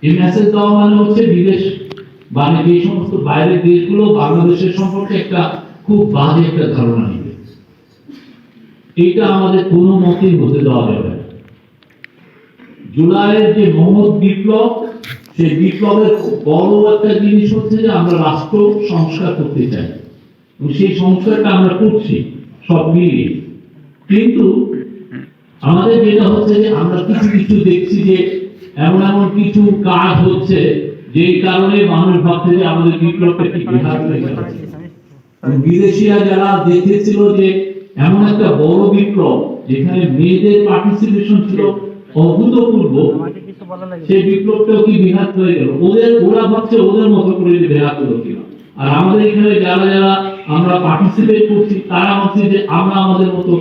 এই মেসেজ দেওয়া মানে হচ্ছে বিদেশ মানে এই সমস্ত বাইরের দেশগুলো বাংলাদেশের সম্পর্কে একটা খুব বাজে একটা ধারণা নিবে। এটা আমাদের কোনো মতেই হতে দেওয়া যাবে না। জুলাইয়ের যে মহৎ বিপ্লব, সেই বিপ্লবের বড় একটা জিনিস হচ্ছে যে আমরা রাষ্ট্র সংস্কার করতে চাই এবং সেই সংস্কারটা আমরা করছি সব মিলিয়ে। কিন্তু আমাদের যেটা হচ্ছে যে আমরা কিছু কিছু দেখছি যে এমন এমন কিছু কাজ হচ্ছে যেই কারণে মানুষ ভাবছে যে আমাদের বিপ্লবটা কি বেহাত হয়ে যাচ্ছে। বিদেশিরা যারা দেখেছিল যে এমন একটা বড় বিপ্লব যেখানে মেয়েদের পার্টিসিপেশন ছিল অভূতপূর্ব, সেই বিপ্লবটাও কি বেহাত হয়ে গেল। ওরা ভাবছে ওদের মতো করে যে বেহাত হলো কিনা, আর আমাদের এখানে যারা যারা আমরা পার্টিসিপেট করছি তারা ভাবছে যে আমরা আমাদের মতো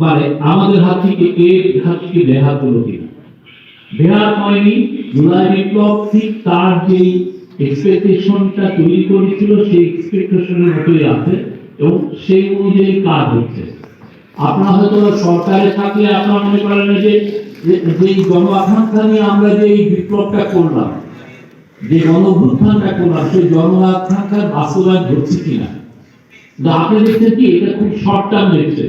মানে আমাদের হাত থেকে বেহাত হলো কিনা। বেহাত হয়নি। জুলাই বিপ্লব ঠিক তার যে এক্সপেকটেশনটা তৈরি করেছিল সেই এক্সপেকটেশনের মতোই আছে এবং সেই অনুযায়ী কাজ হচ্ছে। আপনারা হয়তো সরকারে থাকলে আপনারা মনে করেন যে গণ আকাঙ্ক্ষা নিয়ে আমরা যে এই বিপ্লবটা করলাম, যে গণঅভ্যুত্থানটা করলাম, সেই জন আকাঙ্ক্ষার বাস্তবায়ন ঘটছে কিনা। আপনি দেখছেন কি এটা খুব শর্ট টার্ম দেখছে।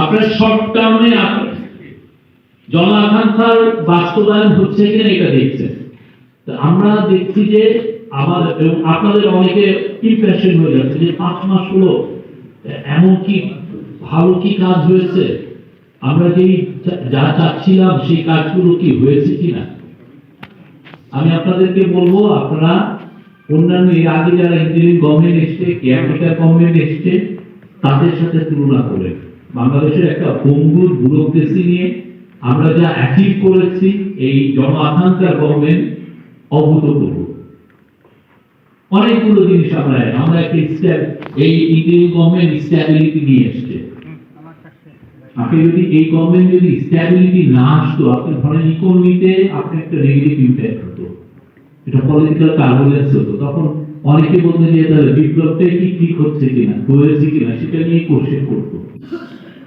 আপনার শর্ট টার্মে জন আকাঙ্ক্ষার বাস্তবায়ন হচ্ছে কিনা এটা দেখছেন। আমরা দেখছি যে আপনাদের অনেকে ইমপ্রেশন হয়ে যাচ্ছে যে 5 মাস হলো এমন কি ভালো কি কাজ হয়েছে, আমরা যেই যা চাচ্ছিলাম সেই কাজগুলো কি হয়েছে কিনা। আমি আপনাদেরকে বলবো, আপনারা অন্যান্য এর আগে যারা ইন্টারিম গভর্নমেন্ট এসছে, কেয়ারটেকার গভর্নমেন্ট এসছে, তাদের সাথে তুলনা করে বাংলাদেশের একটা ভঙ্গুর ব্যুরোক্রেসি নিয়ে আমরা যা অ্যাচিভ করেছি, এই জন আকাঙ্ক্ষার গভর্নমেন্ট অভূতপূর্ব অনেকগুলো জিনিস আমরা একটা এই ইন্টারিম গভর্নমেন্ট স্ট্যাবিলিটি নিয়ে এসছে। আপনি যদি এই গভর্নমেন্ট যদি স্ট্যাবিলিটি না আসতো, আপনি ধরেন ইকোনমিতে আপনি একটা নেগেটিভ ইম্প্যাক্ট হতো, এটা পলিটিক্যাল টার্বুলেন্স হতো। তখন অনেকে বলতে যে তাহলে বিপ্লবটা কি ঠিক হচ্ছে কিনা, হয়েছে কিনা, সেটা নিয়ে কোশ্চেন করতো।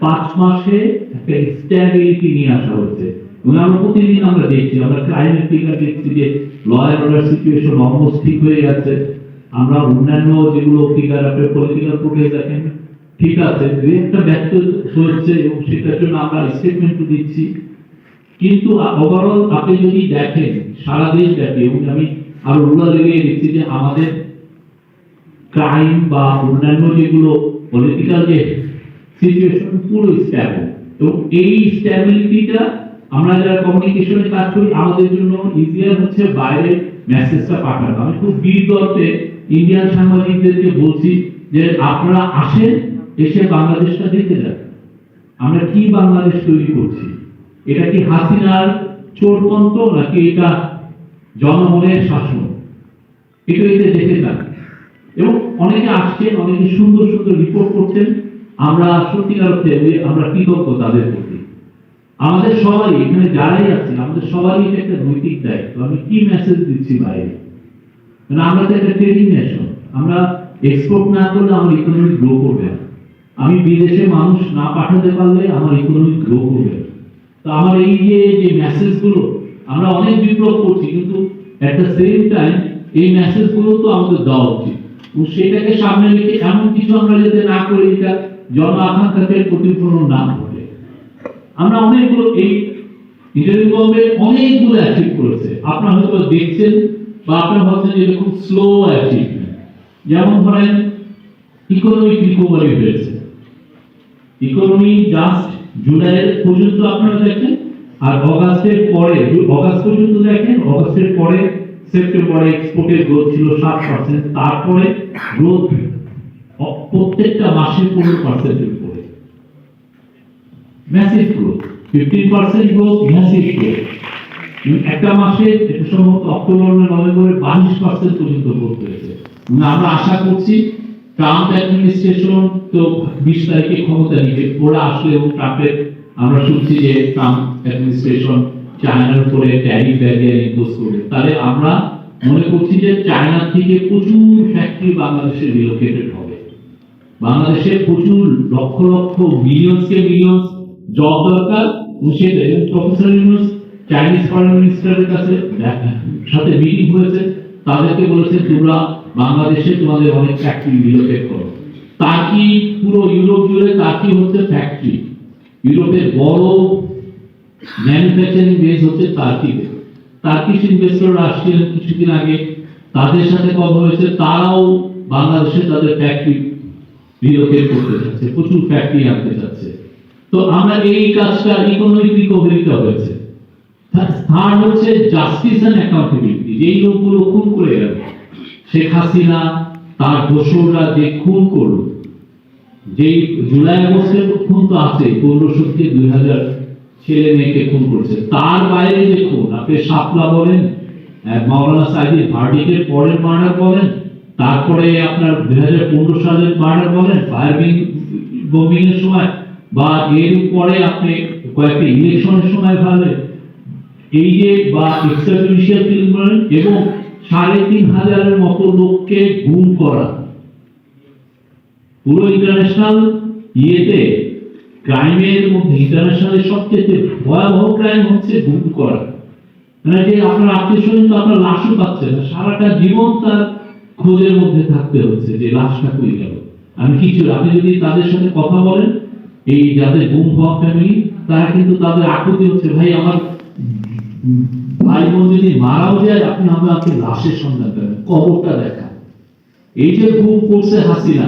5 মাসে একটা স্ট্যাবিলিটি নিয়ে আসা হচ্ছে এবং আমরা প্রতিদিন আমরা দেখছি, আমরা ক্রাইমের ফিগার দেখছি যে law and order situation almost ঠিক হয়ে গেছে। আমরা অন্যান্য যেগুলো ফিগার আপনি পলিটিক্যাল প্রোগ্রেস দেখেন ঠিক আছে, একটা ব্যর্থ হচ্ছে এবং সেটার জন্য আমরা স্টেটমেন্ট দিচ্ছি। কিন্তু ওভারঅল আপনি যদি দেখেন সারা দেশ ব্যাপী, এবং আমি আরো রুরাল এরিয়ায় দেখছি যে আমাদের ক্রাইম বা অন্যান্য যেগুলো পলিটিক্যাল যে সিচুয়েশন পুরো স্ট্যাবল। এবং এই স্ট্যাবিলিটিটা আমরা যারা কমিউনিকেশনে কাজ করি আমাদের জন্য ইজিয়ার হচ্ছে বাইরে মেসেজটা পাঠানো। আমি খুব বীরদর্পে ইন্ডিয়ান সাংবাদিকদেরকে বলছি যে আপনারা আসেন, এসে বাংলাদেশটা দেখে যান, আমরা কি বাংলাদেশ তৈরি করছি। এটা কি হাসিনার চোরতন্ত্র নাকি এটা জনগণের শাসন, এটা দেখে যান। এবং অনেকে আসছেন, অনেকে সুন্দর সুন্দর রিপোর্ট করছেন। আমরা সত্যিকার অর্থে আমরা কৃতজ্ঞ তাদের প্রতি। আমাদের সবাই এখানে যারাই আছে আমাদের সবারই একটা নৈতিক দায়িত্ব। আমি কি মেসেজ দিচ্ছি বাইরে, মানে আমরা তো একটা ট্রেডিং নেশন, আমরা এক্সপোর্ট না করলে আমার ইকোনমি গ্রো করবে না। আমি বিদেশে মানুষ না পাঠাতে পারলে আমার ইকোনমি গ্রো করবে না। তো আমার এই যে মেসেজগুলো, আমরা অনেক বিপ্লব করছি কিন্তু এট দ্য সেম টাইম এই মেসেজগুলো তো আমাদের দেওয়া উচিত এবং সেটাকে সামনে রেখে এমন কিছু আমরা যাতে না করি এটা জন আকাঙ্ক্ষাকে প্রতিফলন না ঘটে। আমরা অনেকগুলো এই ইন্টারিম গভর্নমেন্ট অনেকগুলো অ্যাচিভ করেছে, আপনারা হয়তো দেখছেন বা আপনারা ভাবছেন যে খুব স্লো অ্যাচিভমেন্ট। যেমন ধরেন ইকোনমিক রিকভারি হয়েছে, ইকোনমি জাস্ট জুলাই পর্যন্ত আপনারা দেখেন, আর অগাস্টের পরে অগাস্ট পর্যন্ত দেখেন, অগাস্টের পরে সেপ্টেম্বরে এক্সপোর্টের গ্রোথ ছিল 7%, তারপরে গ্রোথ প্রত্যেকটা মাসে 15% উপরে, massive growth, 15% growth, massive growth. একটা মাসে সম্ভবত অক্টোবর নভেম্বরে 22% পর্যন্ত গ্রোথ হয়েছে। আমরা আশা করছি ট্রাম্প অ্যাডমিনিস্ট্রেশন তো 20 তারিখে ক্ষমতা নিবে, ওরা আসলে এবং ট্রাম্পের আমরা শুনছি যে ট্রাম্প অ্যাডমিনিস্ট্রেশন চায়নার উপরে ট্যারিফ ব্যারিয়ার ইম্পোজ করবে। তাহলে আমরা মনে করছি যে চায়না থেকে প্রচুর ফ্যাক্টরি বাংলাদেশে রিলোকেটেড হবে, বাংলাদেশে প্রচুর লক্ষ লক্ষ লক্ষ মিলিয়নসকে মিলিয়ন জব দরকার, সেটা প্রফেসর ইউনুস চাইনিজ ফরেন মিনিস্টারের কাছে সাথে মিটিং হয়েছে, তাদেরকে বলেছে তোমরা বাংলাদেশে তোমাদের অনেক ফ্যাক্টরি রিলোকেট করো। টার্কি পুরো ইউরোপ জুড়ে টার্কি হচ্ছে ফ্যাক্টরি, ইউরোপের বড় ম্যানুফ্যাকচারিং বেস হচ্ছে টার্কিতে। টার্কিশ ইনভেস্টররা আসছিলেন কিছুদিন আগে, তাদের সাথে কথা হয়েছে, তারাও বাংলাদেশে তাদের ফ্যাক্টরি রিলোকেট করতে চাচ্ছে, প্রচুর ফ্যাক্টরি আনতে চাচ্ছে। তো আমরা এই কাজটা ইকোনমিক রিকভারিটা হয়েছে। থার্ড হচ্ছে জাস্টিস এন্ড অ্যাকাউন্টেবিলিটি। যেই লোকগুলো খুন করে গেল, শেখ হাসিনা তার দোসররা যে খুন করলো, যে জুলাই আগস্টের খুন তো আছে, 1500 থেকে 2000 ছেলে মেয়েকে খুন করছে, তার বাইরে যে খুন, আপনি শাপলা বলেন, মাওলানা সাইদি ভার্ডিকের পরের মার্ডার বলেন, তারপরে আপনার 2015 সালের মার্ডার বলেন, ফায়ার বোমিং এর সময়, বা এর পরে আপনি কয়েকটা ইলেকশনের সময় ভাবে এই যে বা এক্সট্রাজুডিশিয়াল কিলিং বলেন, এবং 3500 মতো লোককে গুম করা, পুরো ইন্টারন্যাশনাল ইয়েতে ক্রাইমের মধ্যে ইন্টারন্যাশনালের সবচেয়ে ভয়াবহ ক্রাইম হচ্ছে গুম করা। মানে যে আপনার আত্মীয় স্বজন তো আপনার লাশও পাচ্ছে না, সারাটা জীবন তার খোঁজের মধ্যে থাকতে হচ্ছে যে লাশটা কই গেল। আমি কিছু, আপনি যদি তাদের সাথে কথা বলেন, এই যাদের গুম হওয়া ফ্যামিলি, তারা কিন্তু তাদের আকুতি হচ্ছে, ভাই আমার ভাই বোন যদি মারাও যায়, আপনি আমাকে লাশের সন্ধান দেবেন, কবরটা দেখা। এই যে গুম করছে হাসিনা,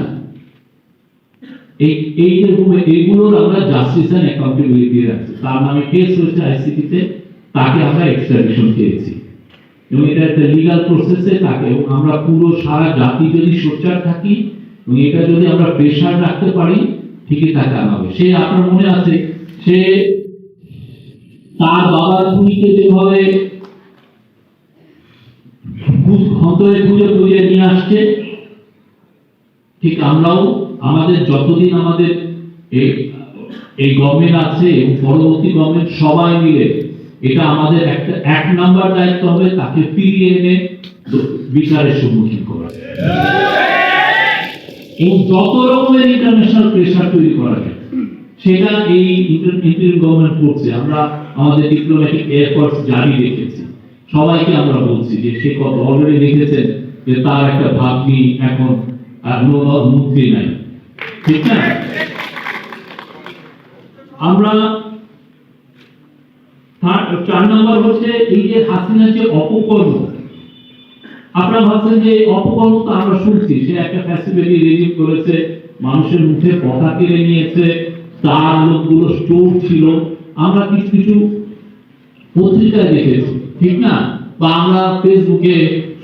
এই যে গুম, এইগুলোর আমরা জাস্টিস এন্ড অ্যাকাউন্টেবিলিটি রাখছি। তার নামে কেস হয়েছে আইসিটিতে, তাকে আমরা এক্সট্রাডিশন চেয়েছি, এবং এটা একটা লিগ্যাল প্রসেসে থাকে। এবং আমরা পুরো সারা জাতি যদি সোচ্চার থাকি এবং এটা যদি আমরা প্রেশার রাখতে পারি, ঠিকই তাকে আনাবে। সে আপনার মনে আছে, সে তার বাবার খুনিকে যেভাবে হন্তরে খুঁজে খুঁজে নিয়ে আসছে, ঠিক আমরাও আমাদের যতদিন আমাদের এই গভর্নমেন্ট আছে এবং পরবর্তী গভর্নমেন্ট সবাই মিলে, এটা আমাদের একটা 1 নাম্বার দায়িত্ব হবে, তাকে ফিরিয়ে এনে বিচারের সম্মুখীন করা এবং যত রকমের ইন্টারন্যাশনাল প্রেশার তৈরি করা যায়, সেটা এই ইন্টারিম গভর্নমেন্ট করছে। আমরা আমাদের ডিপ্লোম্যাটিক এফোর্টস জারি রেখেছি, সবাইকে আমরা বলছি যে সে কত অলরেডি লিখেছেন যে তার একটা ভাগ্নি এখন মুক্তি নাই, ঠিক না? আমরা 4 নম্বর হচ্ছে এই যে হাসিনার যে অপকর্ম। আপনারা ভাবছেন যে অপকর্ম তো আমরা শুনছি, সে একটা ফ্যাসিলিটি রেজিম করেছে, মানুষের মুখে কথা কেড়ে নিয়েছে, তার লোকগুলো স্টোর ছিল, আমরা কিছু কিছু পত্রিকায় দেখেছি, ঠিক না, বা আমরা ফেসবুকে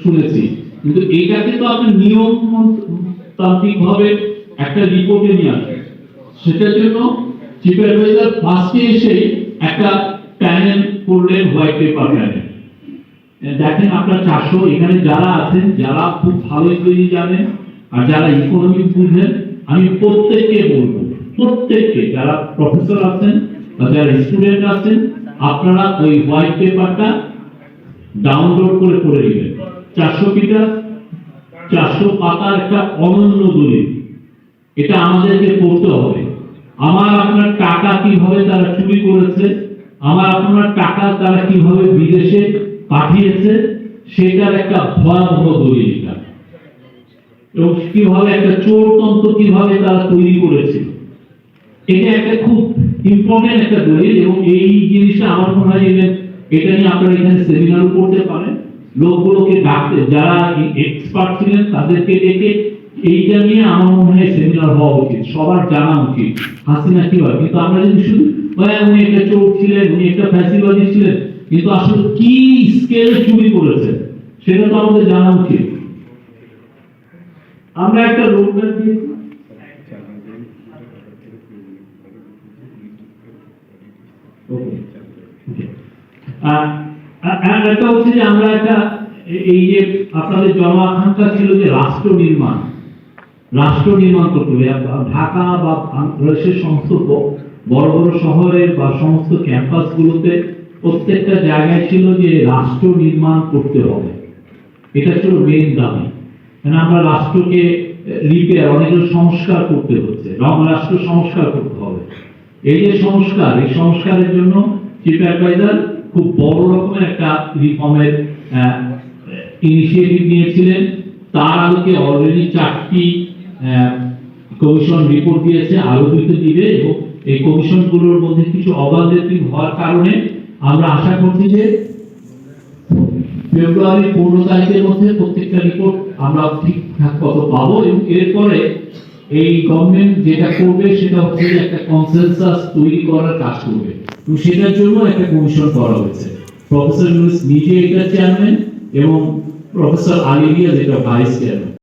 শুনেছি। কিন্তু এইটাকে তো আপনি নিয়মতান্ত্রিক ভাবে একটা রিপোর্টে নিয়ে আসবেন। সেটার জন্য চিফ অ্যাডভাইজার ফার্স্টে এসে একটা প্যানেল করলেন, হোয়াইট পেপার প্যানেল। দেখেন আপনার 400 এখানে যারা আছেন, যারা খুব ভালো ইংরেজি জানেন আর যারা ইকোনমিক্স বুঝেন, আমি প্রত্যেককে বলবো, প্রত্যেককে যারা প্রফেসর আছেন বা যারা স্টুডেন্ট আছেন, আপনারা ওই হোয়াইট পেপারটা ডাউনলোড করে পড়ে নেবেন। 400 পাতার একটা অনন্য দলিল, এটা আমাদেরকে পড়তে হবে। আমার আপনার টাকা কিভাবে তারা চুরি করেছে, আমার আপনার টাকা তারা কিভাবে বিদেশে পাঠিয়েছে, সেটার একটা ভয়াবহ দলিল এটা। এবং কিভাবে একটা চোরতন্ত্র কিভাবে তারা তৈরি করেছে, এটা একটা খুব ইম্পর্টেন্ট একটা দলিল। এবং এই জিনিসটা আমার মনে হয় এটা নিয়ে আপনারা এখানে সেমিনারও করতে পারেন, লোকগুলোকে ডাকতে, যারা এক্সপার্ট ছিলেন তাদেরকে ডেকে এইটা নিয়ে আমার মনে হয় সেমিনার হওয়া উচিত, সবার জানা উচিত হাসিনা কি হয়। কিন্তু আমরা যদি শুধু উনি একটা চোর ছিলেন, উনি একটা ফ্যাসিবাদী ছিলেন, কিন্তু আসলে কি স্কেলে চুরি করেছে সেটা তো আমাদের জানা উচিত। আমরা একটা রোডম্যাপ দিয়েছি, একটা হচ্ছে যে আমরা একটা এই যে আপনাদের জন আকাঙ্ক্ষা ছিল যে রাষ্ট্র নির্মাণ করতে হবে। ঢাকা বা বাংলাদেশের সমস্ত বড় বড় শহরের বা সমস্ত ক্যাম্পাস গুলোতে প্রত্যেকটা জায়গায় ছিল যে রাষ্ট্র নির্মাণ করতে হবে, এটা ছিল মেইন দাবি। আমরা রাষ্ট্রকে রিপেয়ার, অনেকগুলো সংস্কার করতে হচ্ছে, রাষ্ট্র সংস্কার করতে হবে। এই যে সংস্কার, এই সংস্কারের জন্য চিফ অ্যাডভাইজার খুব বড় রকমের একটা রিফর্মের ইনিশিয়েটিভ নিয়েছিলেন। তার আলোকে অলরেডি 4টি কমিশন রিপোর্ট দিয়েছে, আরো 2টি দিবে, এবং এই কমিশনগুলোর মধ্যে কিছু অবাধের হওয়ার কারণে আমরা আশা করছি যে ফেব্রুয়ারি 15 তারিখের মধ্যে প্রত্যেকটা রিপোর্ট আমরা ঠিকঠাক মতো পাবো, এবং এরপরে এই গভর্নমেন্ট যেটা করবে সেটা হচ্ছে যে একটা কনসেনসাস তৈরি করার কাজ করবে, এবং সেটার জন্য একটা কমিশন করা হয়েছে। প্রফেসর ইউনূস নিজে এটা চেয়ারম্যান এবং প্রফেসর আলী রিয়াজ এটা ভাইস চেয়ারম্যান।